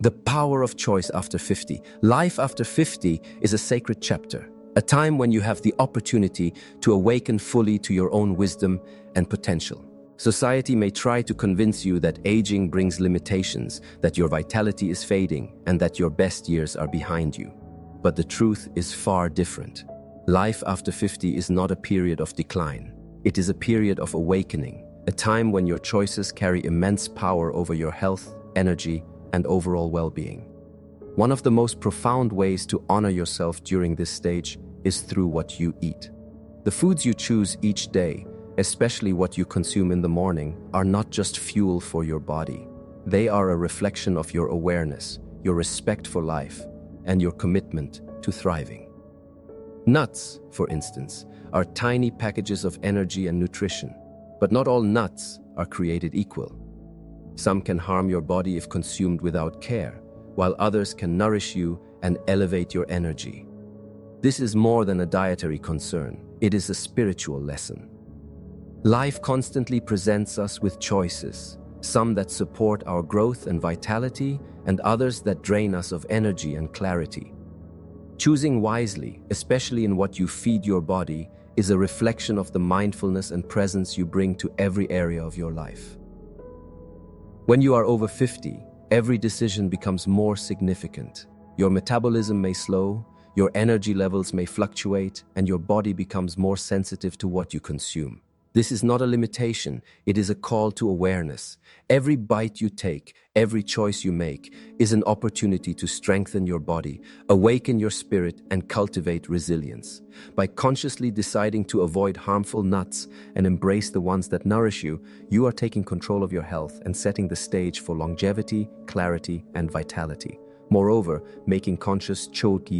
The power of choice after 50. Life after 50 is a sacred chapter, a time when you have the opportunity to awaken fully to your own wisdom and potential. Society may try to convince you that aging brings limitations, that your vitality is fading, and that your best years are behind you. But the truth is far different. Life after 50 is not a period of decline. It is a period of awakening, a time when your choices carry immense power over your health, energy, and overall well-being. One of the most profound ways to honor yourself during this stage is through what you eat. The foods you choose each day, especially what you consume in the morning, are not just fuel for your body. They are a reflection of your awareness, your respect for life, and your commitment to thriving. Nuts, for instance, are tiny packages of energy and nutrition, but not all nuts are created equal. Some can harm your body if consumed without care, while others can nourish you and elevate your energy. This is more than a dietary concern. It is a spiritual lesson. Life constantly presents us with choices, some that support our growth and vitality, and others that drain us of energy and clarity. Choosing wisely, especially in what you feed your body, is a reflection of the mindfulness and presence you bring to every area of your life. When you are over 50, every decision becomes more significant. Your metabolism may slow, your energy levels may fluctuate, and your body becomes more sensitive to what you consume. This is not a limitation, it is a call to awareness. Every bite you take, every choice you make, is an opportunity to strengthen your body, awaken your spirit, and cultivate resilience. By consciously deciding to avoid harmful nuts and embrace the ones that nourish you, you are taking control of your health and setting the stage for longevity, clarity, and vitality. Moreover, making conscious choices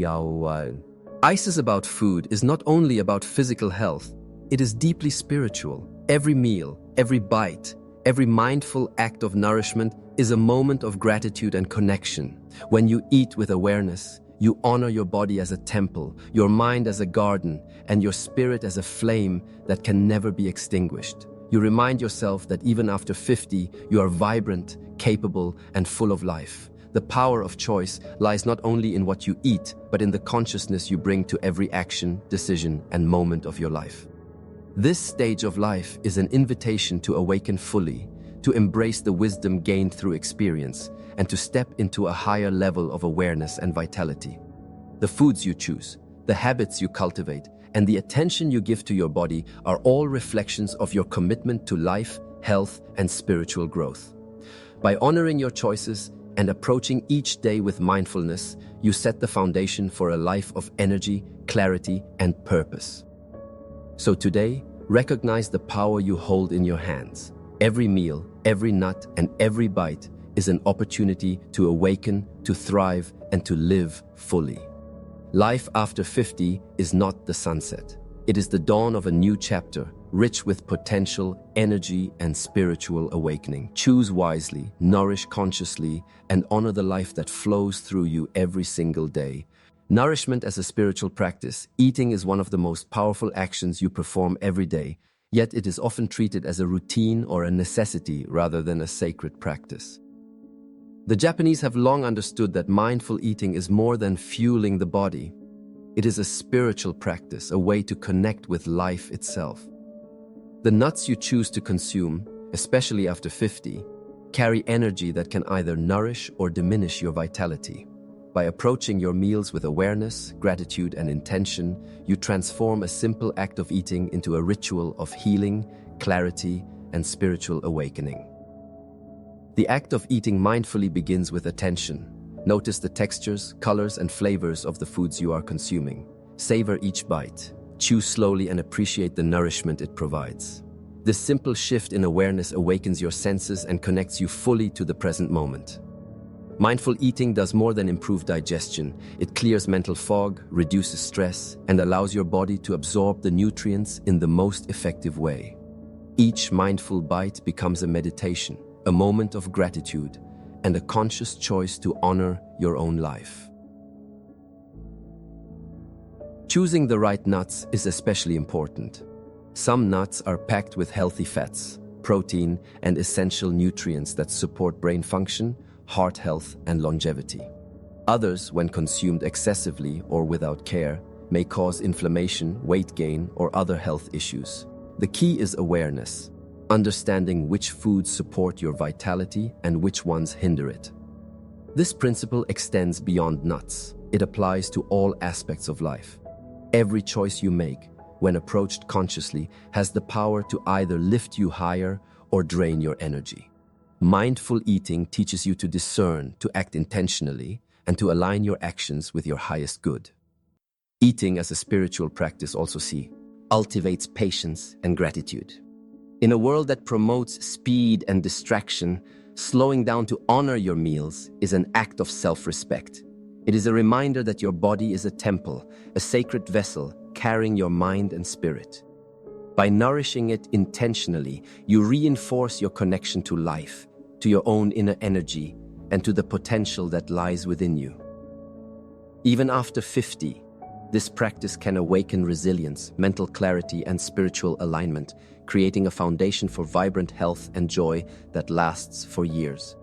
about food is not only about physical health, it is deeply spiritual. Every meal, every bite, every mindful act of nourishment is a moment of gratitude and connection. When you eat with awareness, you honor your body as a temple, your mind as a garden, and your spirit as a flame that can never be extinguished. You remind yourself that even after 50, you are vibrant, capable, and full of life. The power of choice lies not only in what you eat, but in the consciousness you bring to every action, decision, and moment of your life. This stage of life is an invitation to awaken fully, to embrace the wisdom gained through experience, and to step into a higher level of awareness and vitality. The foods you choose, the habits you cultivate, and the attention you give to your body are all reflections of your commitment to life, health, and spiritual growth. By honoring your choices and approaching each day with mindfulness, you set the foundation for a life of energy, clarity, and purpose. So today, recognize the power you hold in your hands. Every meal, every nut, and every bite is an opportunity to awaken, to thrive, and to live fully. Life after 50 is not the sunset. It is the dawn of a new chapter, rich with potential, energy, and spiritual awakening. Choose wisely, nourish consciously, and honor the life that flows through you every single day. Nourishment as a spiritual practice. Eating is one of the most powerful actions you perform every day, yet it is often treated as a routine or a necessity rather than a sacred practice. The Japanese have long understood that mindful eating is more than fueling the body. It is a spiritual practice, a way to connect with life itself. The nuts you choose to consume, especially after 50, carry energy that can either nourish or diminish your vitality. By approaching your meals with awareness, gratitude, and intention, you transform a simple act of eating into a ritual of healing, clarity, and spiritual awakening. The act of eating mindfully begins with attention. Notice the textures, colors, and flavors of the foods you are consuming. Savor each bite. Chew slowly and appreciate the nourishment it provides. This simple shift in awareness awakens your senses and connects you fully to the present moment. Mindful eating does more than improve digestion. It clears mental fog, reduces stress, and allows your body to absorb the nutrients in the most effective way. Each mindful bite becomes a meditation, a moment of gratitude, and a conscious choice to honor your own life. Choosing the right nuts is especially important. Some nuts are packed with healthy fats, protein, and essential nutrients that support brain function, heart health, and longevity. Others, when consumed excessively or without care, may cause inflammation, weight gain, or other health issues. The key is awareness, understanding which foods support your vitality and which ones hinder it. This principle extends beyond nuts. It applies to all aspects of life. Every choice you make, when approached consciously, has the power to either lift you higher or drain your energy. Mindful eating teaches you to discern, to act intentionally, and to align your actions with your highest good. Eating as a spiritual practice also cultivates patience and gratitude. In a world that promotes speed and distraction, slowing down to honor your meals is an act of self-respect. It is a reminder that your body is a temple, a sacred vessel carrying your mind and spirit. By nourishing it intentionally, you reinforce your connection to life, to your own inner energy, and to the potential that lies within you. Even after 50, this practice can awaken resilience, mental clarity, and spiritual alignment, creating a foundation for vibrant health and joy that lasts for years.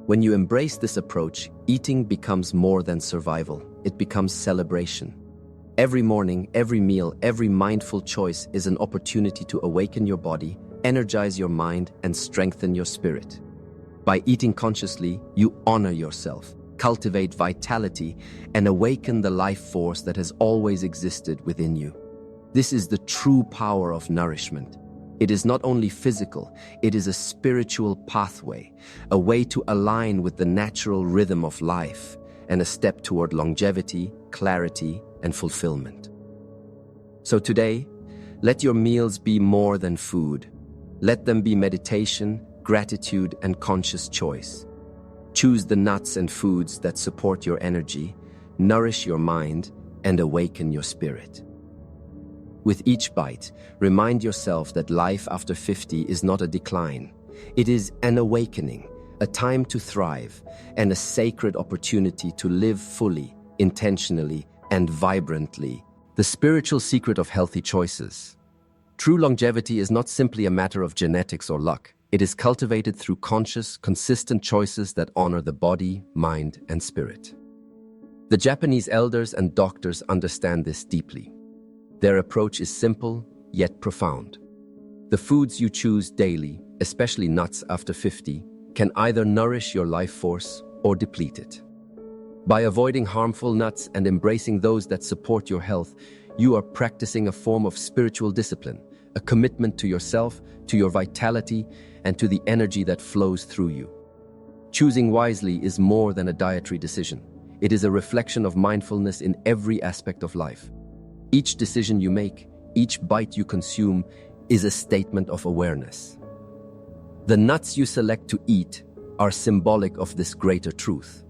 When you embrace this approach, eating becomes more than survival. It becomes celebration. Every morning, every meal, every mindful choice is an opportunity to awaken your body, energize your mind, and strengthen your spirit. By eating consciously, you honor yourself, cultivate vitality, and awaken the life force that has always existed within you. This is the true power of nourishment. It is not only physical, it is a spiritual pathway, a way to align with the natural rhythm of life, and a step toward longevity, clarity, and fulfillment. So today, let your meals be more than food. Let them be meditation, gratitude, and conscious choice. Choose the nuts and foods that support your energy, nourish your mind, and awaken your spirit. With each bite, remind yourself that life after 50 is not a decline. It is an awakening, a time to thrive, and a sacred opportunity to live fully, intentionally, and vibrantly. The spiritual secret of healthy choices. True longevity is not simply a matter of genetics or luck. It is cultivated through conscious, consistent choices that honor the body, mind, and spirit. The Japanese elders and doctors understand this deeply. Their approach is simple, yet profound. The foods you choose daily, especially nuts after 50, can either nourish your life force or deplete it. By avoiding harmful nuts and embracing those that support your health, you are practicing a form of spiritual discipline, a commitment to yourself, to your vitality, and to the energy that flows through you. Choosing wisely is more than a dietary decision. It is a reflection of mindfulness in every aspect of life. Each decision you make, each bite you consume, is a statement of awareness. The nuts you select to eat are symbolic of this greater truth.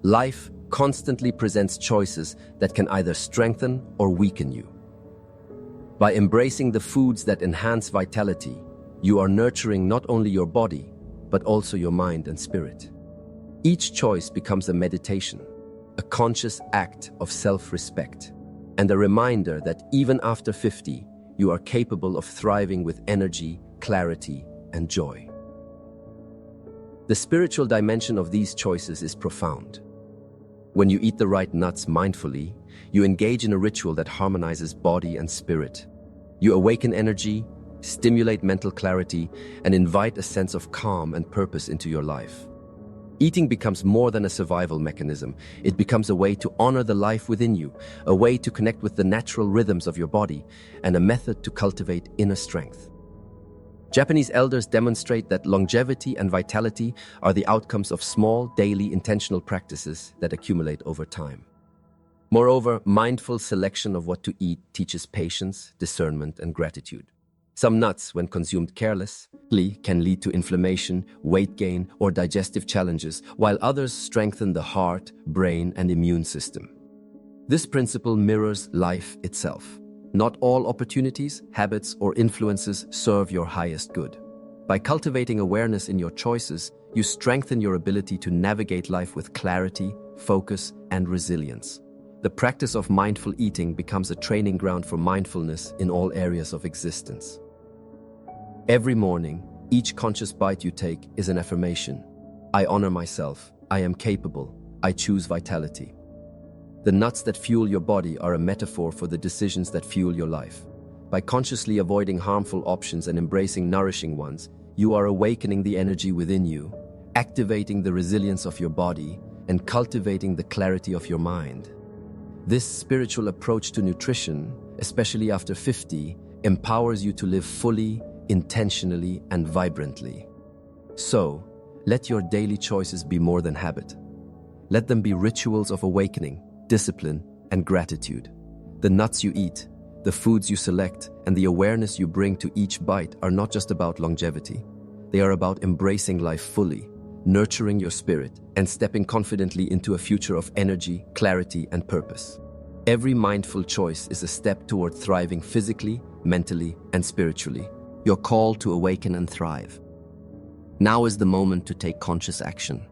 Life constantly presents choices that can either strengthen or weaken you. By embracing the foods that enhance vitality, you are nurturing not only your body, but also your mind and spirit. Each choice becomes a meditation, a conscious act of self-respect, and a reminder that even after 50, you are capable of thriving with energy, clarity, and joy. The spiritual dimension of these choices is profound. When you eat the right nuts mindfully, you engage in a ritual that harmonizes body and spirit. You awaken energy, stimulate mental clarity, and invite a sense of calm and purpose into your life. Eating becomes more than a survival mechanism. It becomes a way to honor the life within you, a way to connect with the natural rhythms of your body, and a method to cultivate inner strength. Japanese elders demonstrate that longevity and vitality are the outcomes of small, daily, intentional practices that accumulate over time. Moreover, mindful selection of what to eat teaches patience, discernment, and gratitude. Some nuts, when consumed carelessly, can lead to inflammation, weight gain, or digestive challenges, while others strengthen the heart, brain, and immune system. This principle mirrors life itself. Not all opportunities, habits, or influences serve your highest good. By cultivating awareness in your choices, you strengthen your ability to navigate life with clarity, focus, and resilience. The practice of mindful eating becomes a training ground for mindfulness in all areas of existence. Every morning, each conscious bite you take is an affirmation. I honor myself. I am capable. I choose vitality. The nuts that fuel your body are a metaphor for the decisions that fuel your life. By consciously avoiding harmful options and embracing nourishing ones, you are awakening the energy within you, activating the resilience of your body, and cultivating the clarity of your mind. This spiritual approach to nutrition, especially after 50, empowers you to live fully, intentionally, and vibrantly. So, let your daily choices be more than habit. Let them be rituals of awakening, discipline, and gratitude. The nuts you eat, the foods you select, and the awareness you bring to each bite are not just about longevity. They are about embracing life fully, nurturing your spirit, and stepping confidently into a future of energy, clarity, and purpose. Every mindful choice is a step toward thriving physically, mentally, and spiritually. You're called to awaken and thrive. Now is the moment to take conscious action.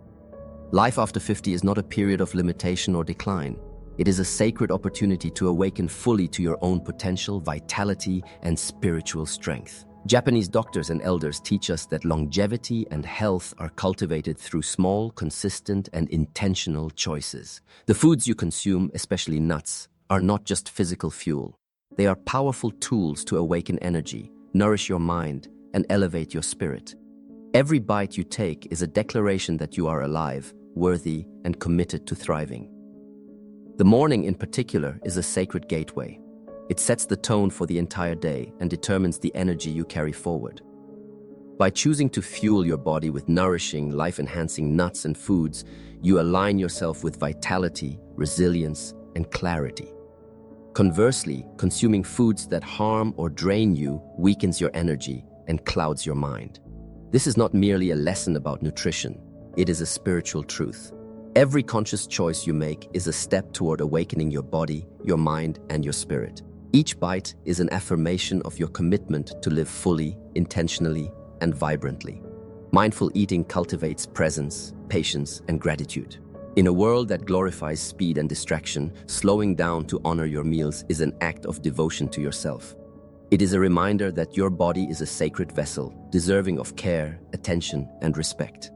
Life after 50 is not a period of limitation or decline. It is a sacred opportunity to awaken fully to your own potential, vitality, and spiritual strength. Japanese doctors and elders teach us that longevity and health are cultivated through small, consistent, and intentional choices. The foods you consume, especially nuts, are not just physical fuel. They are powerful tools to awaken energy, nourish your mind, and elevate your spirit. Every bite you take is a declaration that you are alive, worthy, and committed to thriving. The morning in particular is a sacred gateway. It sets the tone for the entire day and determines the energy you carry forward. By choosing to fuel your body with nourishing, life-enhancing nuts and foods, you align yourself with vitality, resilience, and clarity. Conversely, consuming foods that harm or drain you weakens your energy and clouds your mind. This is not merely a lesson about nutrition. It is a spiritual truth. Every conscious choice you make is a step toward awakening your body, your mind, and your spirit. Each bite is an affirmation of your commitment to live fully, intentionally, and vibrantly. Mindful eating cultivates presence, patience, and gratitude. In a world that glorifies speed and distraction, slowing down to honor your meals is an act of devotion to yourself. It is a reminder that your body is a sacred vessel, deserving of care, attention, and respect.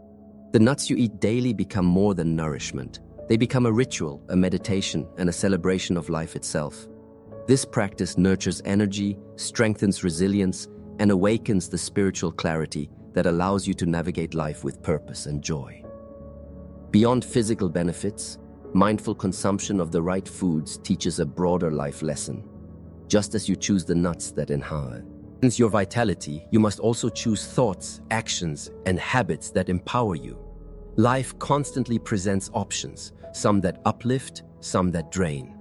The nuts you eat daily become more than nourishment. They become a ritual, a meditation, and a celebration of life itself. This practice nurtures energy, strengthens resilience, and awakens the spiritual clarity that allows you to navigate life with purpose and joy. Beyond physical benefits, mindful consumption of the right foods teaches a broader life lesson. Just as you choose the nuts that enhance your vitality, you must also choose thoughts, actions, and habits that empower you. Life constantly presents options, some that uplift, some that drain.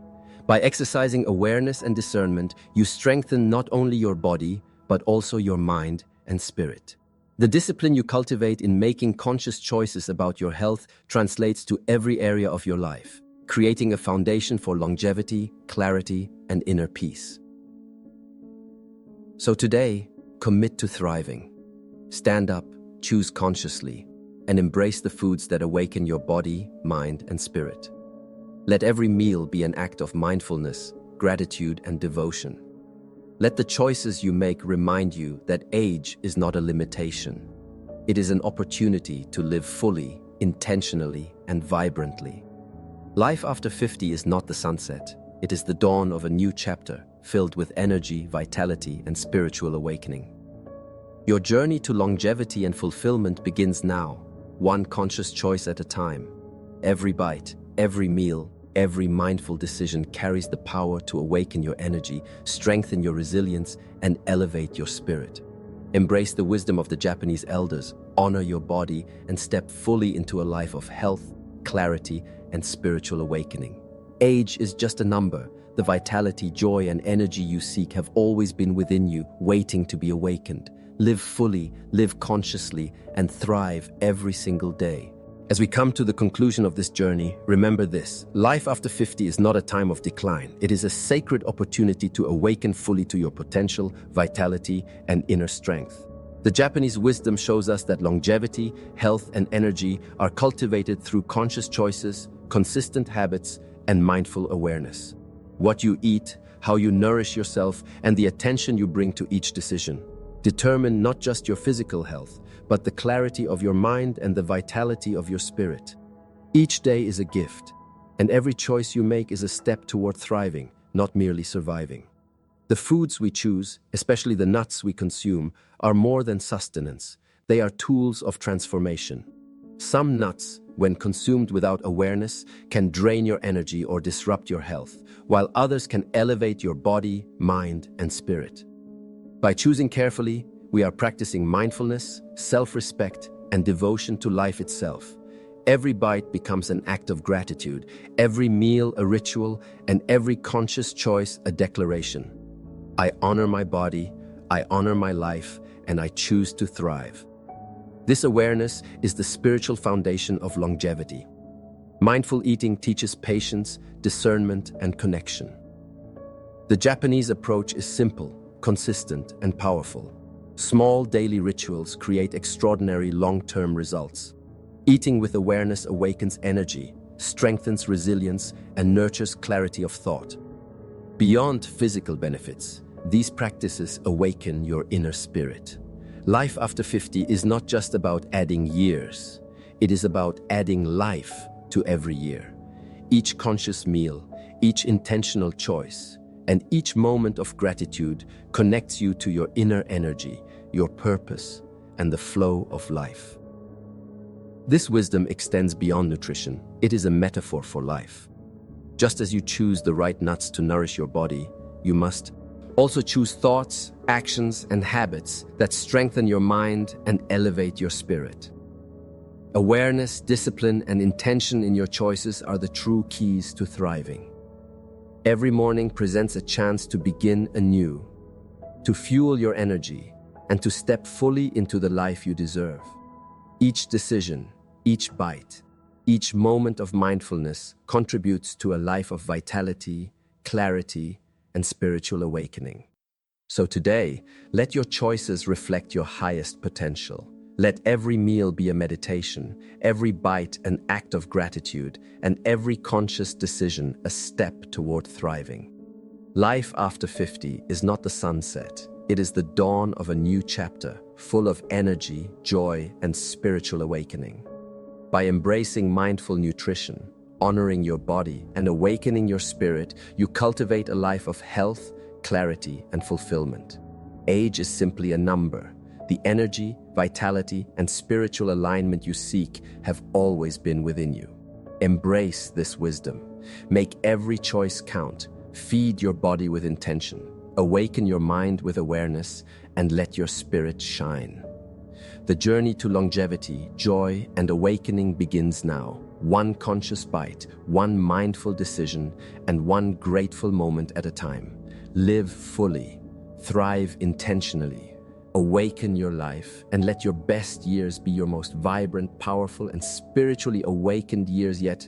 By exercising awareness and discernment, you strengthen not only your body, but also your mind and spirit. The discipline you cultivate in making conscious choices about your health translates to every area of your life, creating a foundation for longevity, clarity, and inner peace. So today, commit to thriving. Stand up, choose consciously, and embrace the foods that awaken your body, mind, and spirit. Let every meal be an act of mindfulness, gratitude, and devotion. Let the choices you make remind you that age is not a limitation. It is an opportunity to live fully, intentionally, and vibrantly. Life after 50 is not the sunset. It is the dawn of a new chapter, filled with energy, vitality, and spiritual awakening. Your journey to longevity and fulfillment begins now, one conscious choice at a time. Every bite, every meal, every mindful decision carries the power to awaken your energy, strengthen your resilience, and elevate your spirit. Embrace the wisdom of the Japanese elders, honor your body, and step fully into a life of health, clarity, and spiritual awakening. Age is just a number. The vitality, joy, and energy you seek have always been within you, waiting to be awakened. Live fully, live consciously, and thrive every single day. As we come to the conclusion of this journey, remember this: life after 50 is not a time of decline. It is a sacred opportunity to awaken fully to your potential, vitality, and inner strength. The Japanese wisdom shows us that longevity, health, and energy are cultivated through conscious choices, consistent habits, and mindful awareness. What you eat, how you nourish yourself, and the attention you bring to each decision determine not just your physical health, but the clarity of your mind and the vitality of your spirit. Each day is a gift, and every choice you make is a step toward thriving, not merely surviving. The foods we choose, especially the nuts we consume, are more than sustenance. They are tools of transformation. Some nuts, when consumed without awareness, can drain your energy or disrupt your health, while others can elevate your body, mind, and spirit. By choosing carefully, we are practicing mindfulness, self-respect, and devotion to life itself. Every bite becomes an act of gratitude, every meal a ritual, and every conscious choice a declaration. I honor my body, I honor my life, and I choose to thrive. This awareness is the spiritual foundation of longevity. Mindful eating teaches patience, discernment, and connection. The Japanese approach is simple, consistent, and powerful. Small daily rituals create extraordinary long-term results. Eating with awareness awakens energy, strengthens resilience, and nurtures clarity of thought. Beyond physical benefits, these practices awaken your inner spirit. Life after 50 is not just about adding years. It is about adding life to every year. Each conscious meal, each intentional choice, and each moment of gratitude connects you to your inner energy, your purpose, and the flow of life. This wisdom extends beyond nutrition. It is a metaphor for life. Just as you choose the right nuts to nourish your body, you must also choose thoughts, actions, and habits that strengthen your mind and elevate your spirit. Awareness, discipline, and intention in your choices are the true keys to thriving. Every morning presents a chance to begin anew, to fuel your energy, and to step fully into the life you deserve. Each decision, each bite, each moment of mindfulness contributes to a life of vitality, clarity, and spiritual awakening. So today, let your choices reflect your highest potential. Let every meal be a meditation, every bite an act of gratitude, and every conscious decision a step toward thriving. Life after 50 is not the sunset. It is the dawn of a new chapter, full of energy, joy, and spiritual awakening. By embracing mindful nutrition, honoring your body, and awakening your spirit, you cultivate a life of health, clarity, and fulfillment. Age is simply a number. The energy, vitality, and spiritual alignment you seek have always been within you. Embrace this wisdom. Make every choice count. Feed your body with intention. Awaken your mind with awareness, and let your spirit shine. The journey to longevity, joy, and awakening begins now. One conscious bite, one mindful decision, and one grateful moment at a time. Live fully, thrive intentionally, awaken your life, and let your best years be your most vibrant, powerful, and spiritually awakened years yet.